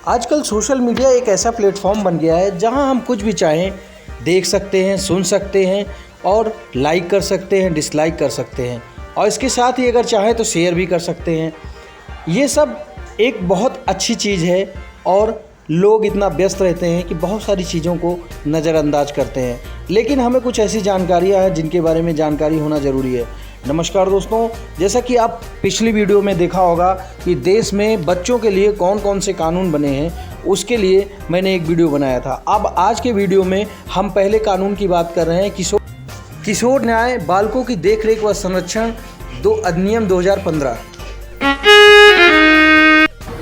आजकल social media एक ऐसा प्लेटफॉर्म बन गया है जहां हम कुछ भी चाहें देख सकते हैं, सुन सकते हैं और लाइक कर सकते हैं, डिसलाइक कर सकते हैं और इसके साथ ही अगर चाहें तो शेयर भी कर सकते हैं। ये सब एक बहुत अच्छी चीज़ है और लोग इतना व्यस्त रहते हैं कि बहुत सारी चीज़ों को नज़रअंदाज करते हैं, लेकिन हमें कुछ ऐसी जानकारियाँ हैं जिनके बारे में जानकारी होना ज़रूरी है। नमस्कार दोस्तों, जैसा कि आप पिछली वीडियो में देखा होगा कि देश में बच्चों के लिए कौन कौन से कानून बने हैं, उसके लिए मैंने एक वीडियो बनाया था। अब आज के वीडियो में हम पहले कानून की बात कर रहे हैं, किशोर न्याय बालकों की देखरेख व संरक्षण अधिनियम 2015।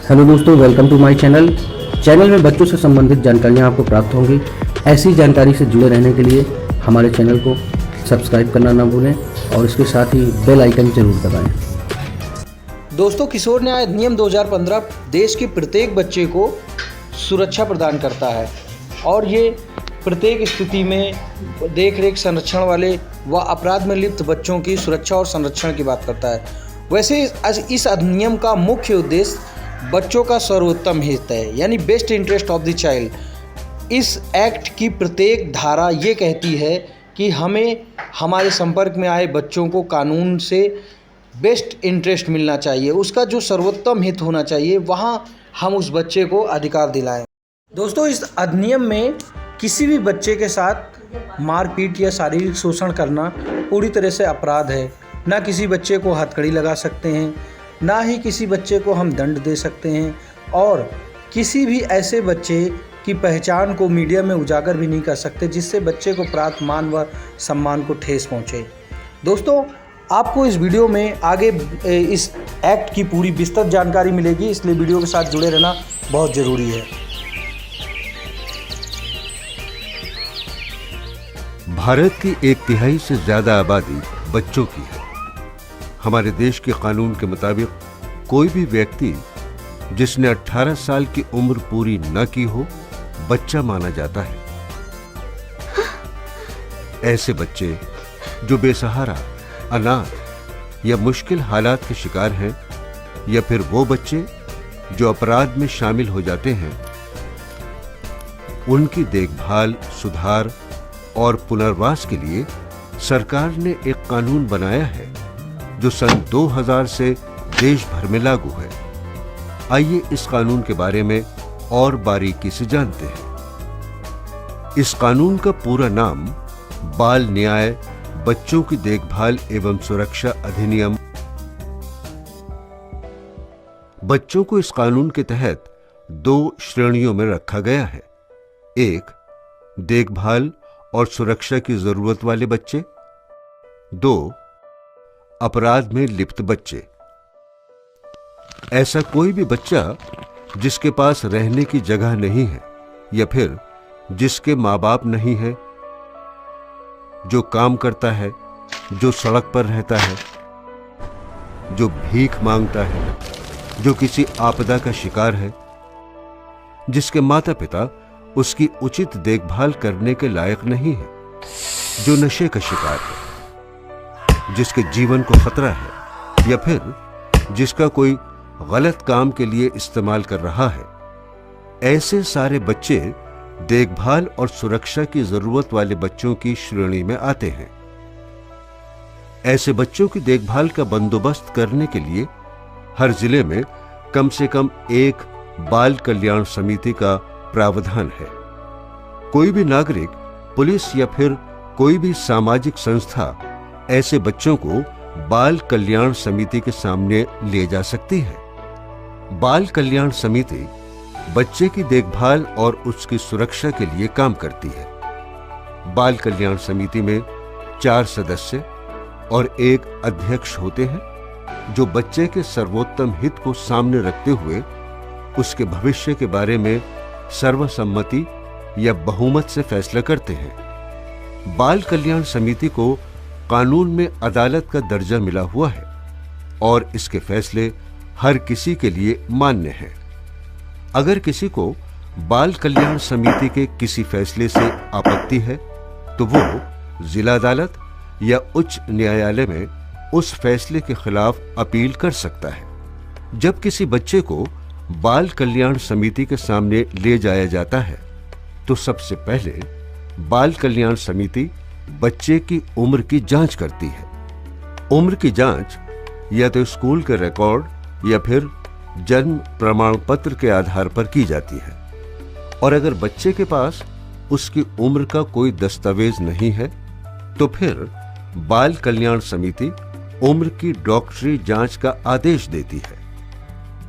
हेलो दोस्तों, वेलकम टू माय चैनल में बच्चों से संबंधित जानकारियाँ आपको प्राप्त होंगी। ऐसी जानकारी से जुड़े रहने के लिए हमारे चैनल को सब्सक्राइब करना ना भूलें और इसके साथ ही बेल आइकन जरूर दबाएं। दोस्तों, किशोर न्याय अधिनियम 2015 देश के प्रत्येक बच्चे को सुरक्षा प्रदान करता है और ये प्रत्येक स्थिति में देखरेख, संरक्षण वाले व अपराध में लिप्त बच्चों की सुरक्षा और संरक्षण की बात करता है। वैसे इस अधिनियम का मुख्य उद्देश्य बच्चों का सर्वोत्तम हित है, यानी best interest of the child. इस एक्ट की प्रत्येक धारा ये कहती है कि हमें हमारे संपर्क में आए बच्चों को कानून से बेस्ट इंटरेस्ट मिलना चाहिए, उसका जो सर्वोत्तम हित होना चाहिए, वहाँ हम उस बच्चे को अधिकार दिलाएं। दोस्तों, इस अधिनियम में किसी भी बच्चे के साथ मारपीट या शारीरिक शोषण करना पूरी तरह से अपराध है। ना किसी बच्चे को हथकड़ी लगा सकते हैं, ना ही किसी बच्चे को हम दंड दे सकते हैं और किसी भी ऐसे बच्चे की पहचान को मीडिया में उजागर भी नहीं कर सकते जिससे बच्चे को प्राप्त मान व सम्मान को ठेस पहुंचे। दोस्तों, आपको इस वीडियो में आगे इस एक्ट की पूरी विस्तृत जानकारी मिलेगी, इसलिए वीडियो के साथ जुड़े रहना बहुत ज़रूरी है। भारत की 1/3 से ज़्यादा आबादी बच्चों की है। हमारे देश के कानून के मुताबिक कोई भी व्यक्ति जिसने 18 साल की उम्र पूरी न की हो बच्चा माना जाता है। ऐसे बच्चे जो बेसहारा, अनाथ या मुश्किल हालात के शिकार हैं, या फिर वो बच्चे जो अपराध में शामिल हो जाते हैं, उनकी देखभाल, सुधार और पुनर्वास के लिए सरकार ने एक कानून बनाया है जो सन 2000 से देश भर में लागू है। आइए इस कानून के बारे में और बारीकी से जानते हैं। इस कानून का पूरा नाम बाल न्याय बच्चों की देखभाल एवं सुरक्षा अधिनियम। बच्चों को इस कानून के तहत 2 श्रेणियों में रखा गया है। 1, देखभाल और सुरक्षा की जरूरत वाले बच्चे। 2, अपराध में लिप्त बच्चे। ऐसा कोई भी बच्चा जिसके पास रहने की जगह नहीं है या फिर जिसके माँ बाप नहीं है, जो काम करता है, जो सड़क पर रहता है, जो भीख मांगता है, जो किसी आपदा का शिकार है, जिसके माता पिता उसकी उचित देखभाल करने के लायक नहीं है, जो नशे का शिकार है, जिसके जीवन को खतरा है या फिर जिसका कोई गलत काम के लिए इस्तेमाल कर रहा है। ऐसे सारे बच्चे देखभाल और सुरक्षा की जरूरत वाले बच्चों की श्रेणी में आते हैं। ऐसे बच्चों की देखभाल का बंदोबस्त करने के लिए हर जिले में कम से कम एक बाल कल्याण समिति का प्रावधान है। कोई भी नागरिक, पुलिस या फिर कोई भी सामाजिक संस्था ऐसे बच्चों को बाल कल्याण समिति के सामने ले जा सकती है। बाल कल्याण समिति बच्चे की देखभाल और उसकी सुरक्षा के लिए काम करती है। बाल कल्याण समिति में 4 सदस्य और 1 अध्यक्ष होते हैं जो बच्चे के सर्वोत्तम हित को सामने रखते हुए उसके भविष्य के बारे में सर्वसम्मति या बहुमत से फैसला करते हैं। बाल कल्याण समिति को कानून में अदालत का दर्जा मिला हुआ है और इसके फैसले हर किसी के लिए मान्य हैं। अगर किसी को बाल कल्याण समिति के किसी फैसले से आपत्ति है तो वो जिला अदालत या उच्च न्यायालय में उस फैसले के खिलाफ अपील कर सकता है। जब किसी बच्चे को बाल कल्याण समिति के सामने ले जाया जाता है तो सबसे पहले बाल कल्याण समिति बच्चे की उम्र की जांच करती है। उम्र की जांच या तो स्कूल के रिकॉर्ड या फिर जन्म प्रमाण पत्र के आधार पर की जाती है, और अगर बच्चे के पास उसकी उम्र का कोई दस्तावेज नहीं है तो फिर बाल कल्याण समिति उम्र की डॉक्टरी जांच का आदेश देती है।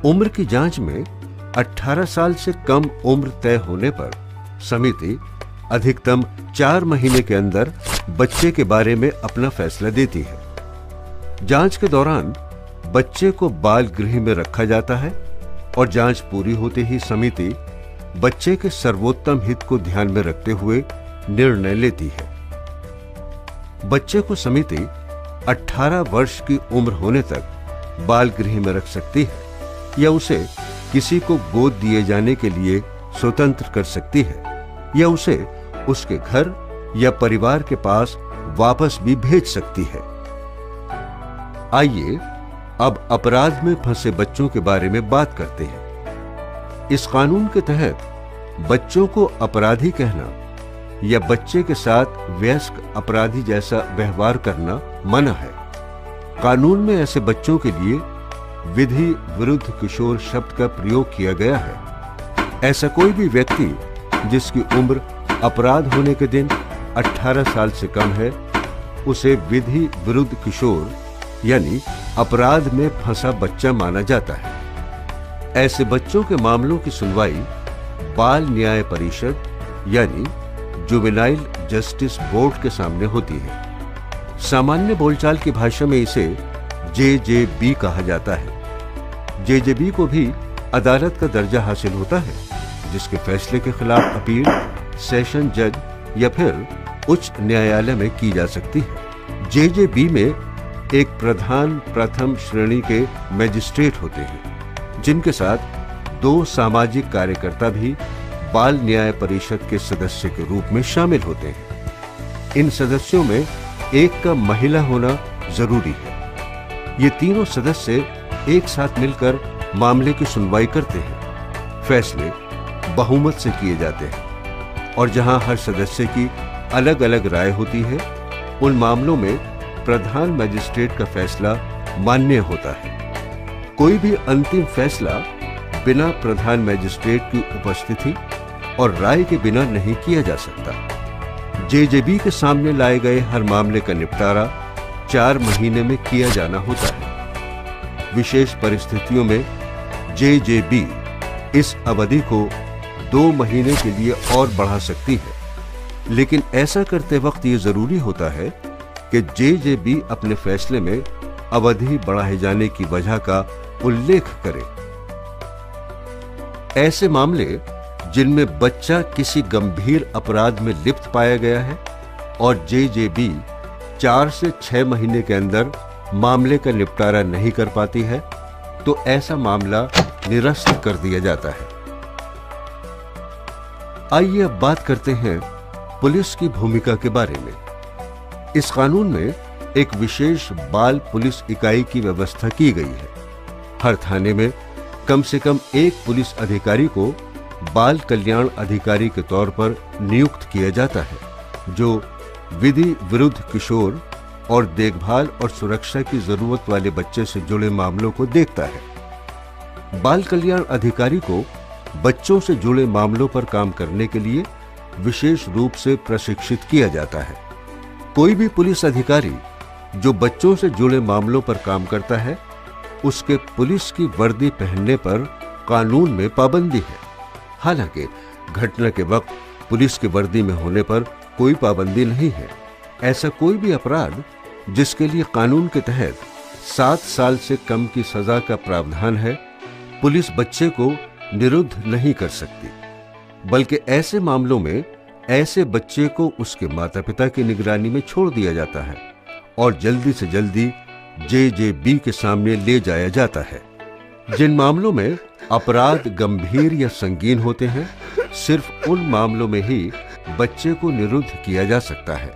उम्र की जांच में 18 साल से कम उम्र तय होने पर समिति अधिकतम 4 महीने के अंदर बच्चे के बारे में अपना फैसला देती है। जांच के दौरान बच्चे को बाल गृह में रखा जाता है और जांच पूरी होते ही समिति बच्चे के सर्वोत्तम हित को ध्यान में रखते हुए निर्णय लेती है। बच्चे को समिति 18 वर्ष की उम्र होने तक बाल गृह में रख सकती है या उसे किसी को गोद दिए जाने के लिए स्वतंत्र कर सकती है या उसे उसके घर या परिवार के पास वापस भी भेज सकती है। आइए अब अपराध में फंसे बच्चों के बारे में बात करते हैं। इस कानून के तहत बच्चों को अपराधी कहना या बच्चे के साथ वयस्क अपराधी जैसा व्यवहार करना मना है। कानून में ऐसे बच्चों के लिए विधि विरुद्ध किशोर शब्द का प्रयोग किया गया है। ऐसा कोई भी व्यक्ति जिसकी उम्र अपराध होने के दिन 18 साल से कम है, उसे विधि विरुद्ध किशोर यानी अपराध में फंसा बच्चा माना जाता है। ऐसे बच्चों के मामलों की सुनवाई बाल न्याय परिषद यानी जुवेनाइल जस्टिस बोर्ड के सामने होती है। सामान्य बोलचाल की भाषा में इसे JJB कहा जाता है। JJB को भी अदालत का दर्जा हासिल होता है, जिसके फैसले के खिलाफ अपील सेशन जज या फिर उच्च न्यायालय में की जा सकती है। JJB में एक प्रधान प्रथम श्रेणी के मजिस्ट्रेट होते हैं, जिनके साथ 2 सामाजिक कार्यकर्ता भी बाल न्याय परिषद के सदस्य के रूप में शामिल होते हैं। इन सदस्यों में एक का महिला होना जरूरी है। ये तीनों सदस्य एक साथ मिलकर मामले की सुनवाई करते हैं। फैसले बहुमत से किए जाते हैं और जहां हर सदस्य की अलग अलग राय होती है, उन मामलों में प्रधान मजिस्ट्रेट का फैसला मान्य होता है। कोई भी अंतिम फैसला बिना प्रधान मजिस्ट्रेट की उपस्थिति और राय के बिना नहीं किया जा सकता। JJB के सामने लाए गए हर मामले का निपटारा 4 महीने में किया जाना होता है। विशेष परिस्थितियों में JJB इस अवधि को 2 महीने के लिए और बढ़ा सकती है, लेकिन ऐसा करते वक्त ये जरूरी होता है कि JJB अपने फैसले में अवधि बढ़ाए जाने की वजह का उल्लेख करे। ऐसे मामले जिनमें बच्चा किसी गंभीर अपराध में लिप्त पाया गया है और JJB 4 से 6 महीने के अंदर मामले का निपटारा नहीं कर पाती है, तो ऐसा मामला निरस्त कर दिया जाता है। आइए अब बात करते हैं पुलिस की भूमिका के बारे में। इस कानून में एक विशेष बाल पुलिस इकाई की व्यवस्था की गई है। हर थाने में कम से कम एक पुलिस अधिकारी को बाल कल्याण अधिकारी के तौर पर नियुक्त किया जाता है, जो विधि विरुद्ध किशोर और देखभाल और सुरक्षा की जरूरत वाले बच्चे से जुड़े मामलों को देखता है। बाल कल्याण अधिकारी को बच्चों से जुड़े मामलों पर काम करने के लिए विशेष रूप से प्रशिक्षित किया जाता है। कोई भी पुलिस अधिकारी जो बच्चों से जुड़े मामलों पर काम करता है, उसके पुलिस की वर्दी पहनने पर कानून में पाबंदी है। हालांकि घटना के वक्त पुलिस की वर्दी में होने पर कोई पाबंदी नहीं है। ऐसा कोई भी अपराध जिसके लिए कानून के तहत 7 साल से कम की सजा का प्रावधान है, पुलिस बच्चे को निरुद्ध नहीं कर सकती, बल्कि ऐसे मामलों में ऐसे बच्चे को उसके माता पिता की निगरानी में छोड़ दिया जाता है और जल्दी से जल्दी JJB के सामने ले जाया जाता है। जिन मामलों में अपराध गंभीर या संगीन होते हैं, सिर्फ उन मामलों में ही बच्चे को निरुद्ध किया जा सकता है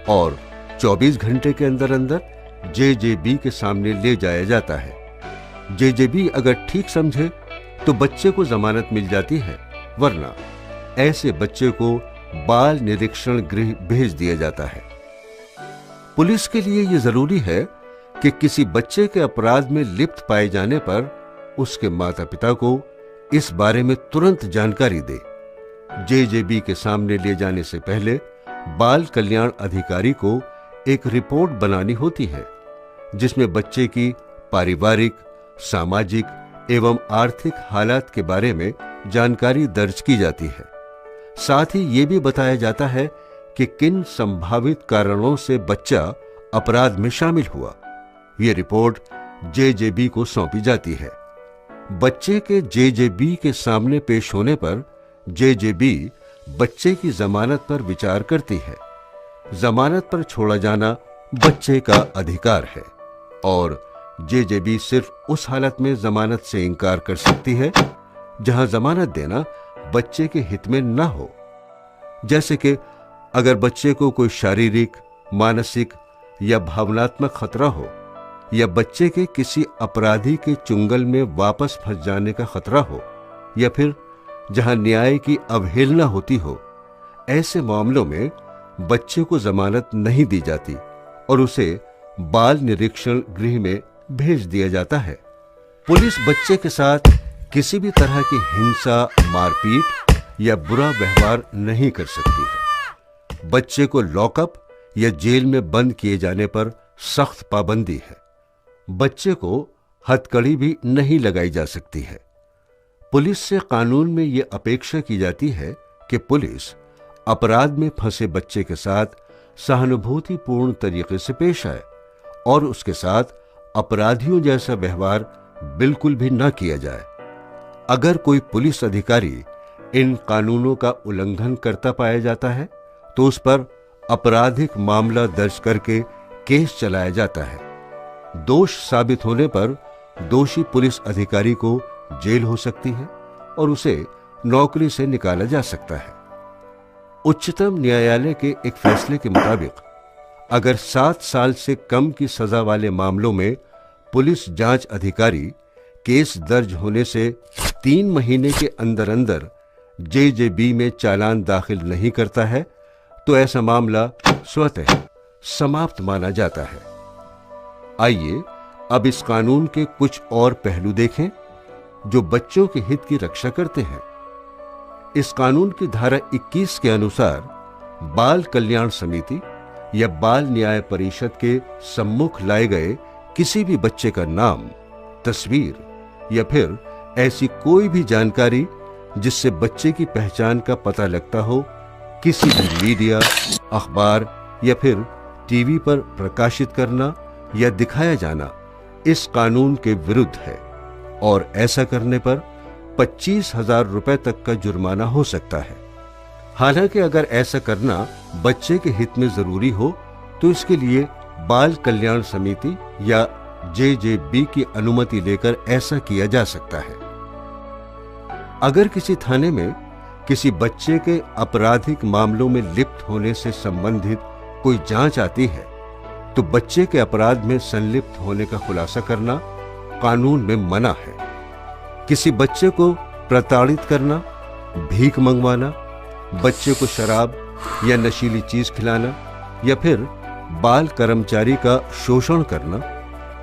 और 24 घंटे के अंदर अंदर JJB के सामने ले जाया जाता है। JJB अगर ठीक समझे तो बच्चे को जमानत मिल जाती है, वरना ऐसे बच्चे को बाल निरीक्षण गृह भेज दिया जाता है। पुलिस के लिए यह जरूरी है कि किसी बच्चे के अपराध में लिप्त पाए जाने पर उसके माता पिता को इस बारे में तुरंत जानकारी दे। जेजेबी के सामने ले जाने से पहले बाल कल्याण अधिकारी को एक रिपोर्ट बनानी होती है, जिसमें बच्चे की पारिवारिक, सामाजिक एवं आर्थिक हालात के बारे में जानकारी दर्ज की जाती है। साथ ही ये भी बताया जाता है कि किन संभावित कारणों से बच्चा अपराध में शामिल हुआ। यह रिपोर्ट जेजेबी को सौंपी जाती है। बच्चे के जेजेबी के सामने पेश होने पर जेजेबी बच्चे की जमानत पर विचार करती है। जमानत पर छोड़ा जाना बच्चे का अधिकार है और जेजेबी सिर्फ उस हालत में जमानत से इनकार कर सकती है जहां जमानत देना बच्चे के हित में न हो। जैसे कि अगर बच्चे को कोई शारीरिक, मानसिक या भावनात्मक खतरा हो, या बच्चे के किसी अपराधी के चुंगल में वापस फंस जाने का खतरा हो, या फिर जहां न्याय की अवहेलना होती हो, ऐसे मामलों में बच्चे को जमानत नहीं दी जाती और उसे बाल निरीक्षण गृह में भेज दिया जाता है। पुलिस बच्चे के साथ किसी भी तरह की हिंसा, मारपीट या बुरा व्यवहार नहीं कर सकती है। बच्चे को लॉकअप या जेल में बंद किए जाने पर सख्त पाबंदी है। बच्चे को हथकड़ी भी नहीं लगाई जा सकती है। पुलिस से कानून में यह अपेक्षा की जाती है कि पुलिस अपराध में फंसे बच्चे के साथ सहानुभूतिपूर्ण तरीके से पेश आए और उसके साथ अपराधियों जैसा व्यवहार बिल्कुल भी न किया जाए। अगर कोई पुलिस अधिकारी इन कानूनों का उल्लंघन करता पाया जाता है तो उस पर आपराधिक मामला दर्ज करके केस चलाया जाता है। दोष साबित होने पर दोषी पुलिस अधिकारी को जेल हो सकती है और उसे नौकरी से निकाला जा सकता है। उच्चतम न्यायालय के एक फैसले के मुताबिक अगर 7 साल से कम की सजा वाले मामलों में पुलिस जांच अधिकारी केस दर्ज होने से 3 महीने के अंदर अंदर जेजेबी में चालान दाखिल नहीं करता है तो ऐसा मामला स्वतः समाप्त माना जाता है। आइए अब इस कानून के कुछ और पहलू देखें जो बच्चों के हित की रक्षा करते हैं। इस कानून की धारा 21 के अनुसार बाल कल्याण समिति या बाल न्याय परिषद के सम्मुख लाए गए किसी भी बच्चे का नाम, तस्वीर या फिर ऐसी कोई भी जानकारी जिससे बच्चे की पहचान का पता लगता हो किसी भी मीडिया, अखबार या फिर टीवी पर प्रकाशित करना या दिखाया जाना इस कानून के विरुद्ध है और ऐसा करने पर 25,000 रुपए तक का जुर्माना हो सकता है। हालांकि अगर ऐसा करना बच्चे के हित में जरूरी हो तो इसके लिए बाल कल्याण समिति या जेजेबी की अनुमति लेकर ऐसा किया जा सकता है। अगर किसी थाने में किसी बच्चे के आपराधिक मामलों में लिप्त होने से संबंधित कोई जांच आती है तो बच्चे के अपराध में संलिप्त होने का खुलासा करना कानून में मना है। किसी बच्चे को प्रताड़ित करना, भीख मंगवाना, बच्चे को शराब या नशीली चीज खिलाना या फिर बाल कर्मचारी का शोषण करना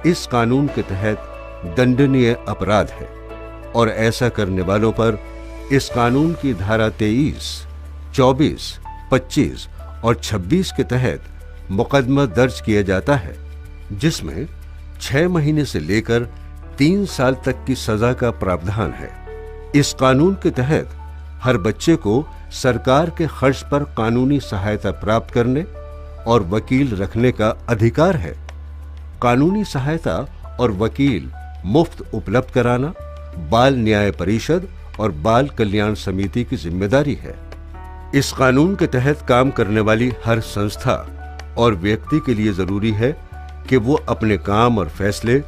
इस कानून के तहत दंडनीय अपराध है और ऐसा करने वालों पर इस कानून की धारा 23, 24, 25 और 26 के तहत मुकदमा दर्ज किया जाता है, जिसमें 6 महीने से लेकर 3 साल तक की सजा का प्रावधान है। इस कानून के तहत हर बच्चे को सरकार के खर्च पर कानूनी सहायता प्राप्त करने और वकील रखने का अधिकार है। कानूनी सहायता और वकील मुफ्त उपलब्ध कराना बाल न्याय परिषद और बाल कल्याण समिति की जिम्मेदारी है। इस कानून के तहत काम करने वाली हर संस्था और व्यक्ति के लिए जरूरी है कि वो अपने काम और फैसले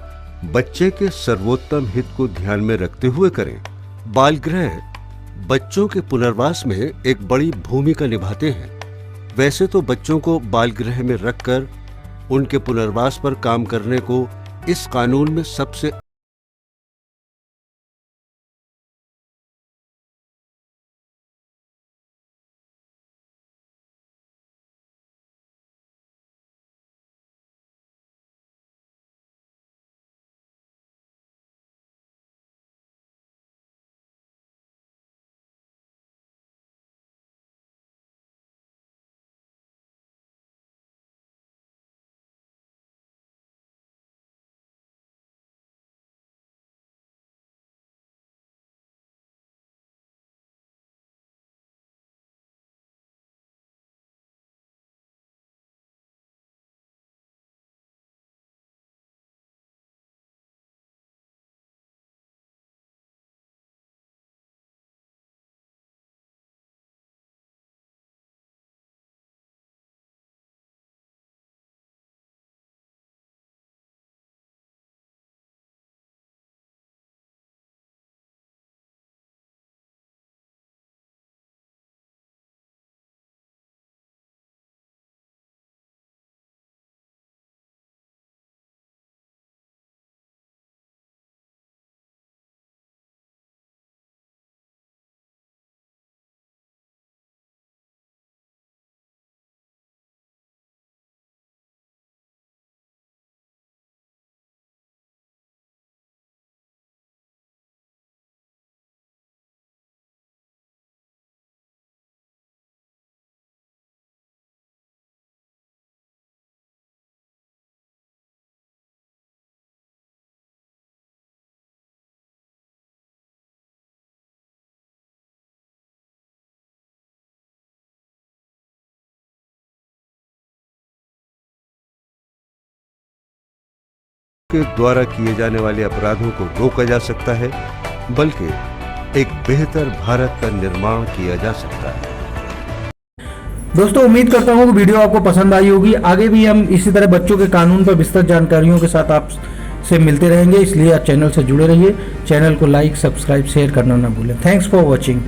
बच्चे के सर्वोत्तम हित को ध्यान में रखते हुए करें। बाल गृह बच्चों के पुनर्वास में एक बड़ी भूमिका निभाते हैं। वैसे तो बच्चों को बाल गृह में रखकर उनके पुनर्वास पर काम करने को इस कानून में सबसे के द्वारा किए जाने वाले अपराधों को रोका जा सकता है, बल्कि एक बेहतर भारत का निर्माण किया जा सकता है। दोस्तों, उम्मीद करता हूँ कि वीडियो आपको पसंद आई होगी। आगे भी हम इसी तरह बच्चों के कानून पर विस्तृत जानकारियों के साथ आपसे मिलते रहेंगे, इसलिए आप चैनल से जुड़े रहिए। चैनल को लाइक, सब्सक्राइब, शेयर करना ना भूलें। Thanks for watching.